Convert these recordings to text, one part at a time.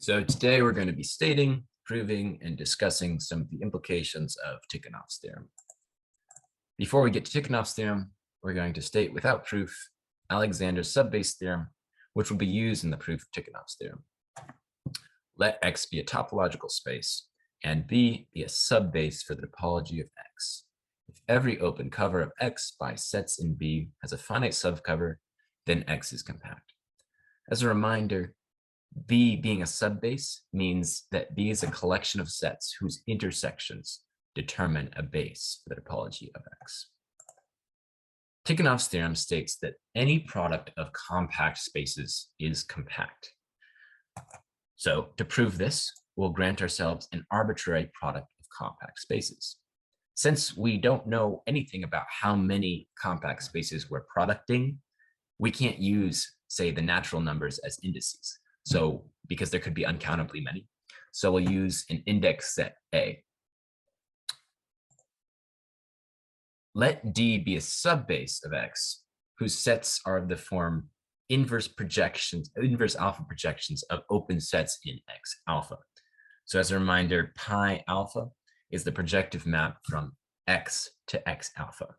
So today we're going to be stating, proving, and discussing some of the implications of Tychonoff's theorem. Before we get to Tychonoff's theorem, we're going to state without proof Alexander's subbase theorem, which will be used in the proof of Tychonoff's theorem. Let X be a topological space and B be a subbase for the topology of X. If every open cover of X by sets in B has a finite subcover, then X is compact. As a reminder, B being a subbase means that B is a collection of sets whose intersections determine a base for the topology of X. Tychonoff's theorem states that any product of compact spaces is compact. So to prove this, we'll grant ourselves an arbitrary product of compact spaces. Since we don't know anything about how many compact spaces we're producting, we can't use, say, the natural numbers as indices. So because there could be uncountably many. So we'll use an index set A. Let D be a subbase of X, whose sets are of the form inverse alpha projections of open sets in X alpha. So as a reminder, pi alpha is the projective map from X to X alpha.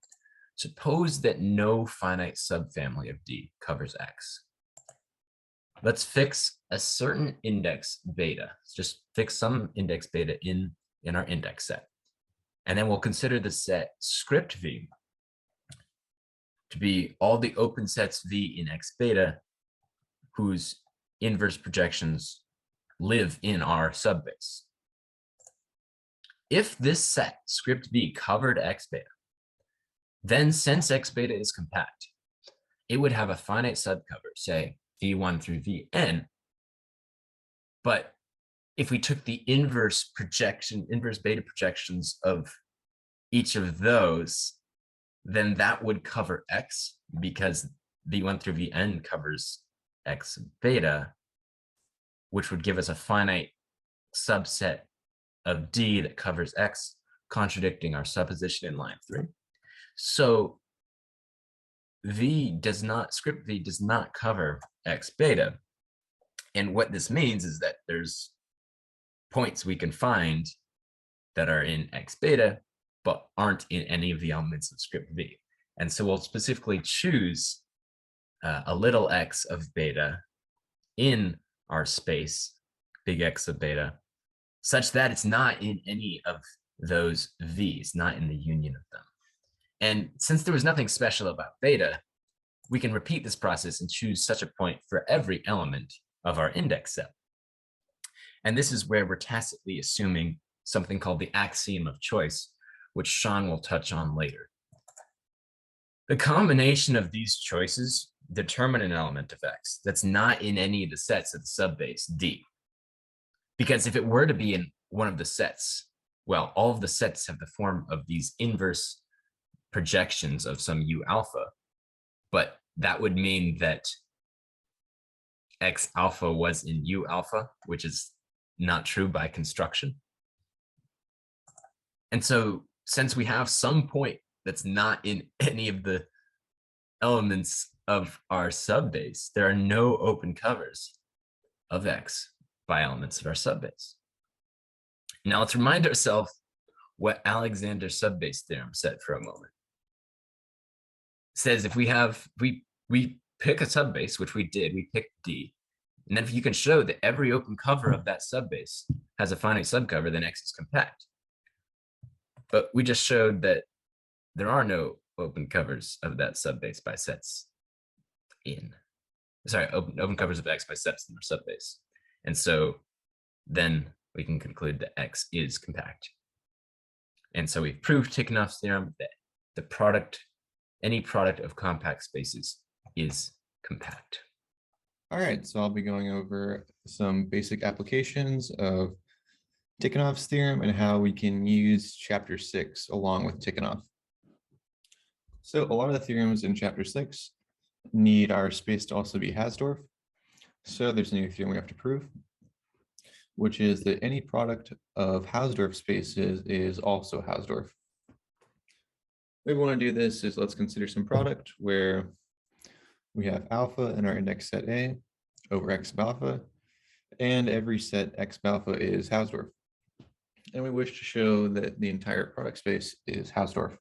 Suppose that no finite subfamily of D covers X. Let's fix a certain index beta. Just fix some index beta in our index set. And then we'll consider the set script V to be all the open sets V in X beta whose inverse projections live in our subbase. If this set script V covered X beta, then since X beta is compact, it would have a finite subcover, say V1 through Vn. But if we took the inverse beta projections of each of those, then that would cover X because V1 through Vn covers X beta, which would give us a finite subset of D that covers X, contradicting our supposition in line 3. So script V does not cover X beta. And what this means is that there's points we can find that are in X beta, but aren't in any of the elements of script V. And so we'll specifically choose a little x of beta in our space, big X of beta, such that it's not in any of those V's, not in the union of them. And since there was nothing special about beta, we can repeat this process and choose such a point for every element of our index set. And this is where we're tacitly assuming something called the axiom of choice, which Sean will touch on later. The combination of these choices determine an element of X that's not in any of the sets of the subbase D. Because if it were to be in one of the sets, well, all of the sets have the form of these inverse projections of some U alpha, but that would mean that X alpha was in U alpha, which is not true by construction. And so since we have some point that's not in any of the elements of our subbase, there are no open covers of X by elements of our subbase. Now let's remind ourselves what Alexander's subbase theorem said for a moment. It says if we pick a subbase, which we did, we picked D, and then if you can show that every open cover of that subbase has a finite subcover, then X is compact. But we just showed that there are no open covers of that subbase by sets open covers of X by sets in our subbase. And so then we can conclude that X is compact. And so we've proved Tychonoff's theorem that any product of compact spaces is compact. All right, so I'll be going over some basic applications of Tychonoff's theorem and how we can use chapter 6 along with Tychonoff. So a lot of the theorems in chapter 6 need our space to also be Hausdorff. So there's a new theorem we have to prove, which is that any product of Hausdorff spaces is also Hausdorff. The way we want to do this is let's consider some product where we have alpha in our index set A over X of alpha, and every set X alpha is Hausdorff. And we wish to show that the entire product space is Hausdorff.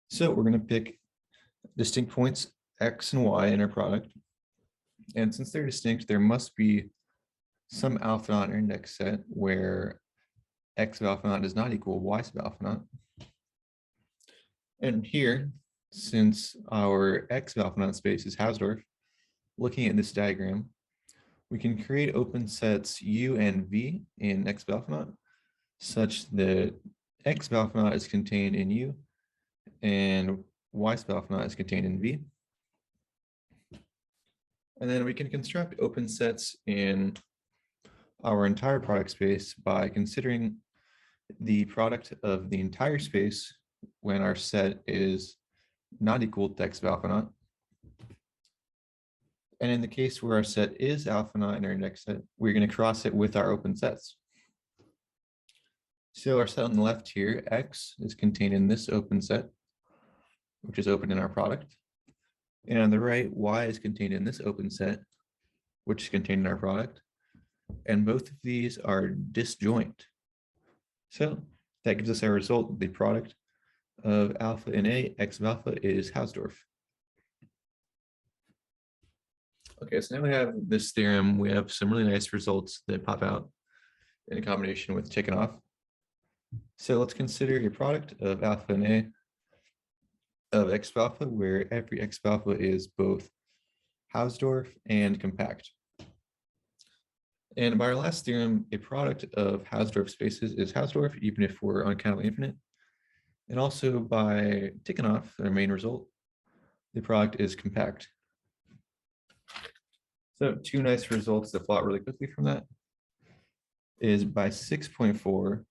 So we're going to pick distinct points X and Y in our product. And since they're distinct, there must be some alpha naught index set where X of alpha naught does not equal Y sub alpha naught. And here, since our X of alpha naught space is Hausdorff, looking at this diagram, we can create open sets U and V in X of alpha naught such that X of alpha naught is contained in U and Y sub alpha naught is contained in V. And then we can construct open sets in our entire product space by considering the product of the entire space when our set is not equal to X of alpha naught. And in the case where our set is alpha naught in our index set, we're going to cross it with our open sets. So our set on the left here, X, is contained in this open set, which is open in our product. And on the right, Y is contained in this open set, which is contained in our product. And both of these are disjoint. So that gives us our result. The product of alpha in A, X of alpha, is Hausdorff. Okay, so now we have this theorem. We have some really nice results that pop out in combination with Tychonoff. So let's consider a product of alpha in A of X of alpha, where every X of alpha is both Hausdorff and compact. And by our last theorem, a product of Hausdorff spaces is Hausdorff, even if we're uncountably infinite. And also by Tychonoff, our main result, the product is compact. So two nice results that plot really quickly from that is by 6.4,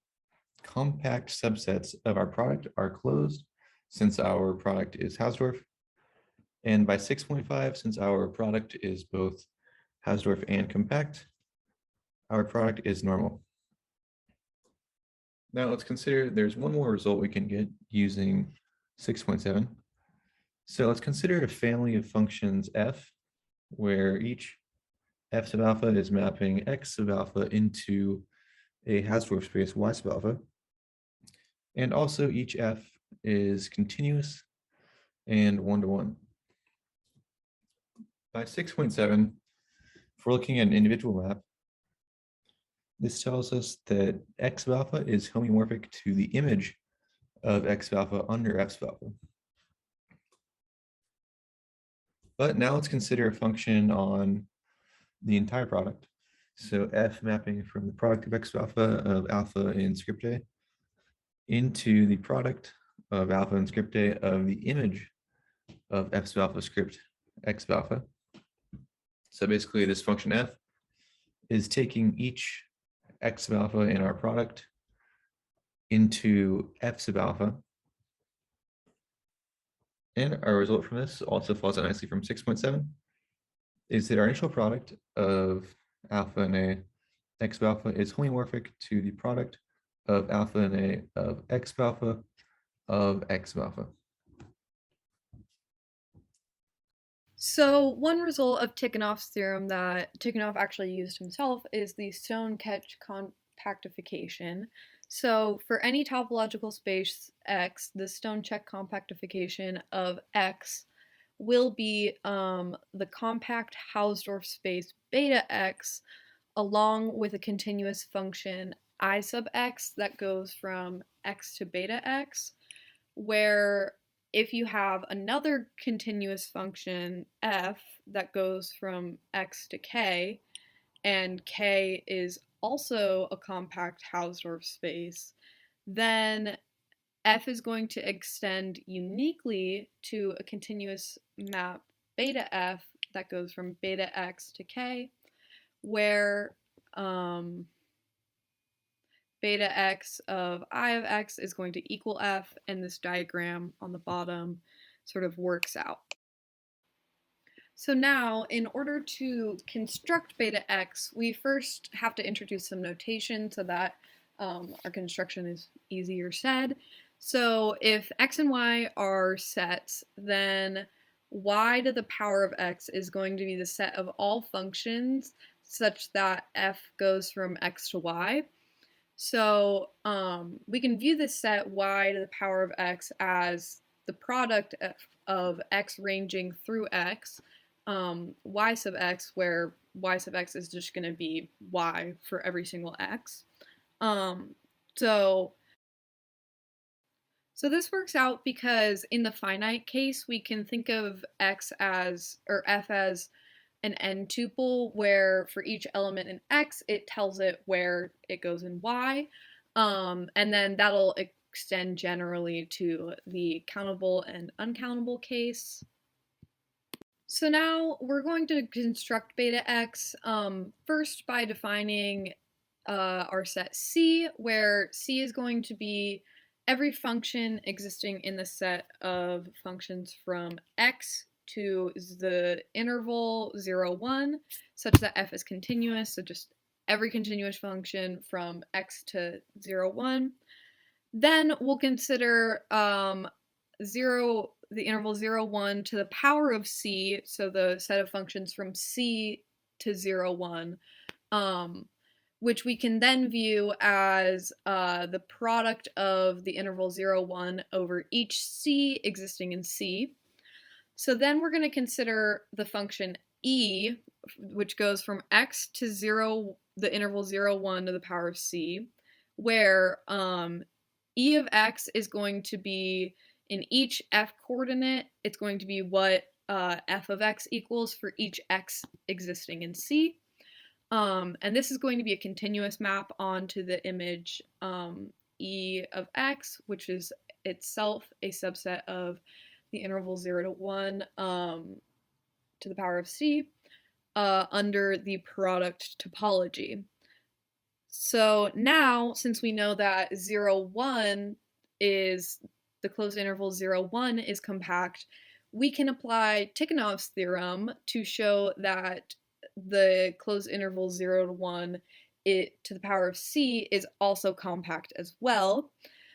compact subsets of our product are closed since our product is Hausdorff. And by 6.5, since our product is both Hausdorff and compact, our product is normal. Now let's consider there's one more result we can get using 6.7. So let's consider a family of functions f, where each f sub alpha is mapping x sub alpha into a Hausdorff space y sub alpha. And also each f is continuous and one-to-one. By 6.7, if we're looking at an individual map, this tells us that x of alpha is homeomorphic to the image of x of alpha under f sub alpha. But now let's consider a function on the entire product. So f mapping from the product of x of alpha in script A into the product of alpha and script A of the image of f sub alpha script x of alpha. So basically this function f is taking each x sub alpha in our product into f sub alpha. And our result from this also falls out nicely from 6.7 is that our initial product of alpha and A x sub alpha is homeomorphic to the product of alpha and A of x sub alpha of x sub alpha. So one result of Tychonoff's theorem that Tychonoff actually used himself is the Stone-Cech compactification. So for any topological space X, the Stone-Cech compactification of X will be the compact Hausdorff space beta X along with a continuous function I sub X that goes from X to beta X, where if you have another continuous function f that goes from x to k, and k is also a compact Hausdorff space, then f is going to extend uniquely to a continuous map beta f that goes from beta x to k, where beta x of I of x is going to equal f, and this diagram on the bottom sort of works out. So now, in order to construct beta x, we first have to introduce some notation so that our construction is easier said. So if x and y are sets, then y to the power of x is going to be the set of all functions such that f goes from x to y. So we can view this set y to the power of x as the product of x ranging through x, y sub x, where y sub x is just going to be y for every single x. So this works out because in the finite case, we can think of x as, or f as, an n-tuple where for each element in x, it tells it where it goes in y. And then that'll extend generally to the countable and uncountable case. So now we're going to construct beta x first by defining our set C, where C is going to be every function existing in the set of functions from x to the interval 0, 1, such that f is continuous, so just every continuous function from x to 0, 1. Then we'll consider the interval 0, 1 to the power of c, so the set of functions from c to 0, 1, which we can then view as the product of the interval 0, 1 over each c existing in C. So then we're going to consider the function e, which goes from x to 0, the interval 0, 1 to the power of c, where e of x is going to be, in each f coordinate, it's going to be what f of x equals for each x existing in C. And this is going to be a continuous map onto the image e of x, which is itself a subset of the interval 0 to 1 to the power of c under the product topology. So now, since we know that 0, 1 is the closed interval 0, 1 is compact, we can apply Tychonoff's theorem to show that the closed interval 0 to 1 to the power of c is also compact as well.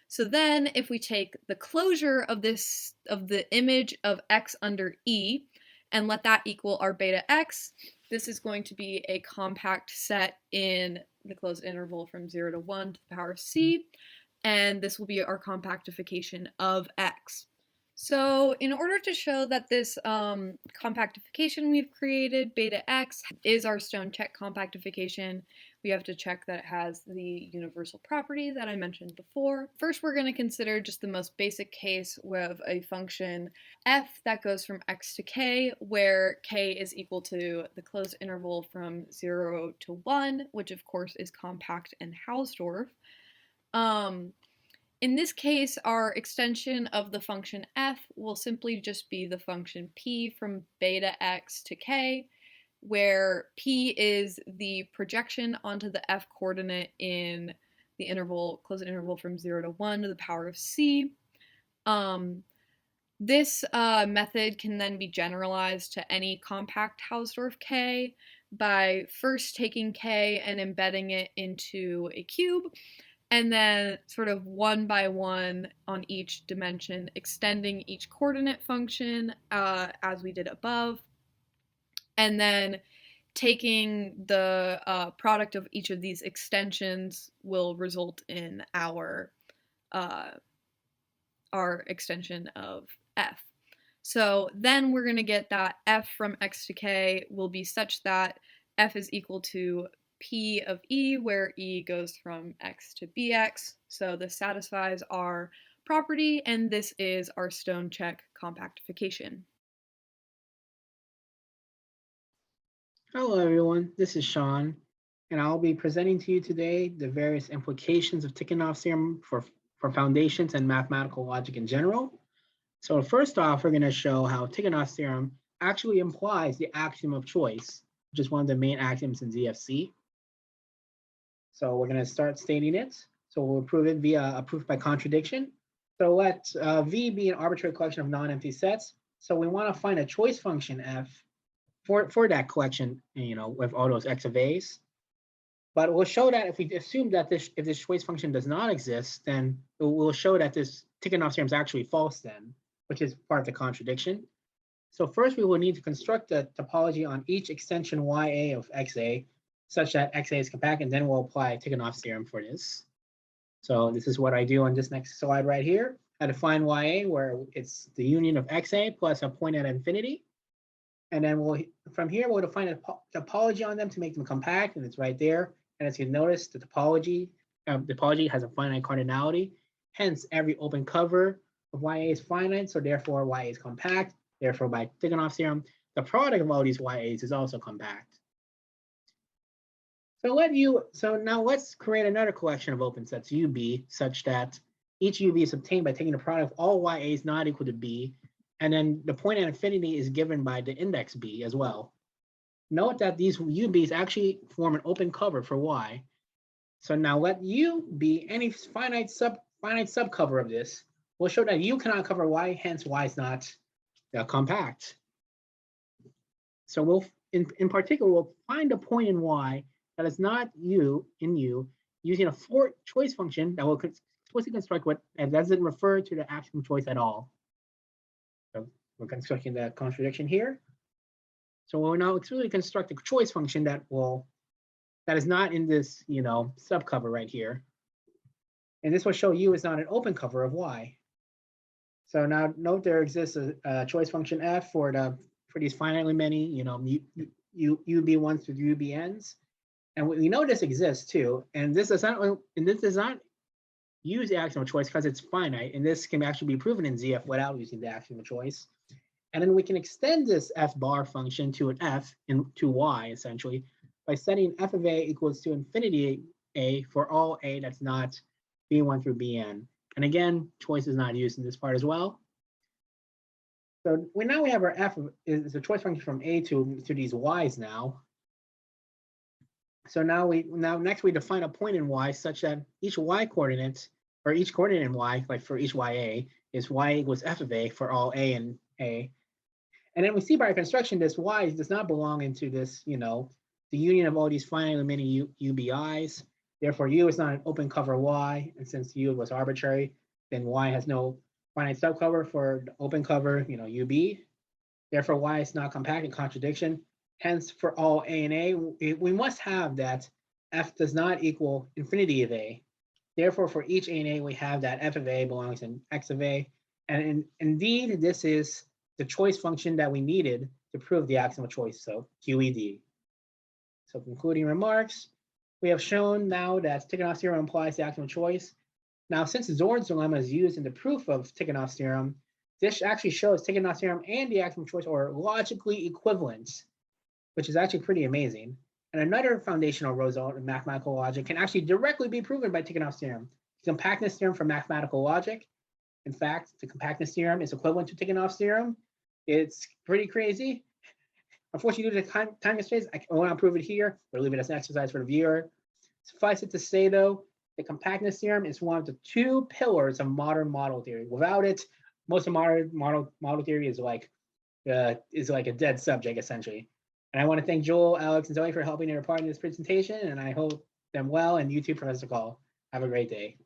So then if we take the closure of the image of x under E and let that equal our beta x, this is going to be a compact set in the closed interval from 0 to 1 to the power of c, and this will be our compactification of x. So in order to show that this compactification we've created, beta x, is our Stone-Cech compactification, we have to check that it has the universal property that I mentioned before. First, we're going to consider just the most basic case with a function f that goes from x to k, where k is equal to the closed interval from 0 to 1, which of course is compact and Hausdorff. In this case, our extension of the function f will simply just be the function p from beta x to k, where p is the projection onto the f coordinate in the interval, closed interval from 0 to 1 to the power of c. This method can then be generalized to any compact Hausdorff k by first taking k and embedding it into a cube, and then sort of one by one on each dimension, extending each coordinate function as we did above, and then taking the product of each of these extensions will result in our extension of f. So then we're going to get that f from x to k will be such that f is equal to p of e, where e goes from x to bx. So this satisfies our property, and this is our Stone-Cech compactification. Hello everyone, this is Sean, and I'll be presenting to you today the various implications of Tychonoff's theorem for foundations and mathematical logic in general. So first off, we're going to show how Tychonoff's theorem actually implies the axiom of choice, which is one of the main axioms in ZFC. So we're going to start stating it. So we'll prove it via a proof by contradiction. So let V be an arbitrary collection of non-empty sets. So we want to find a choice function f for that collection, with all those x of a's. But we'll show that if we assume that if this choice function does not exist, then we'll show that this Tychonoff theorem is actually false then, which is part of the contradiction. So first we will need to construct the topology on each extension ya of xa such that XA is compact, and then we'll apply Tychonoff's theorem for this. So this is what I do on this next slide right here. I define YA where it's the union of XA plus a point at infinity. And then from here, we'll define a topology on them to make them compact, and it's right there. And as you notice, the topology has a finite cardinality. Hence, every open cover of YA is finite, so therefore YA is compact. Therefore, by Tychonoff's theorem, the product of all these YAs is also compact. So now let's create another collection of open sets UB such that each UB is obtained by taking the product of all YAs not equal to B, and then the point at infinity is given by the index B as well. Note that these UBs actually form an open cover for Y. So now let U be any finite subcover of this. We'll show that U cannot cover Y, hence Y is not compact. So we'll, in particular, we'll find a point in Y that is not U in U using a choice function that will explicitly construct what and doesn't refer to the axiom of choice at all. So we're constructing that contradiction here. So we'll now explicitly construct a choice function that is not in this subcover right here. And this will show U is not an open cover of Y. So now note there exists a choice function F for these finitely many UB1s through UBNs. And we know this exists too. And this does not use the axiom of choice because it's finite. And this can actually be proven in ZF without using the axiom of choice. And then we can extend this F bar function to an F to Y essentially by setting F of A equals to infinity A for all A that's not B1 through Bn. And again, choice is not used in this part as well. So now we have our F is a choice function from A to these Y's now. So now next we define a point in Y such that each Y coordinate, or each coordinate in Y, like for each YA, is Y equals F of A for all A and A. And then we see by construction this Y does not belong into this, the union of all these finitely many UBIs. Therefore, U is not an open cover Y, and since U was arbitrary, then Y has no finite subcover for the open cover, UB. Therefore, Y is not compact in contradiction. Hence, for all A and A, we must have that F does not equal infinity of A. Therefore, for each A and A, we have that F of A belongs in X of A. And indeed, this is the choice function that we needed to prove the axiom of choice, so QED. So concluding remarks, we have shown now that Tychonoff's theorem implies the axiom of choice. Now, since Zorn's dilemma is used in the proof of Tychonoff's theorem, this actually shows Tychonoff's theorem and the axiom of choice are logically equivalent, which is actually pretty amazing. And another foundational result in mathematical logic can actually directly be proven by Tychonoff's theorem, the compactness theorem for mathematical logic. In fact, the compactness theorem is equivalent to Tychonoff's theorem. It's pretty crazy. Unfortunately, due to time constraints, I will not prove it here, but leave it as an exercise for the viewer. Suffice it to say, though, the compactness theorem is one of the two pillars of modern model theory. Without it, most of modern model theory is like a dead subject, essentially. And I want to thank Joel, Alex, and Zoe for helping their part in this presentation, and I hope them well, and you too, Professor Call. Have a great day.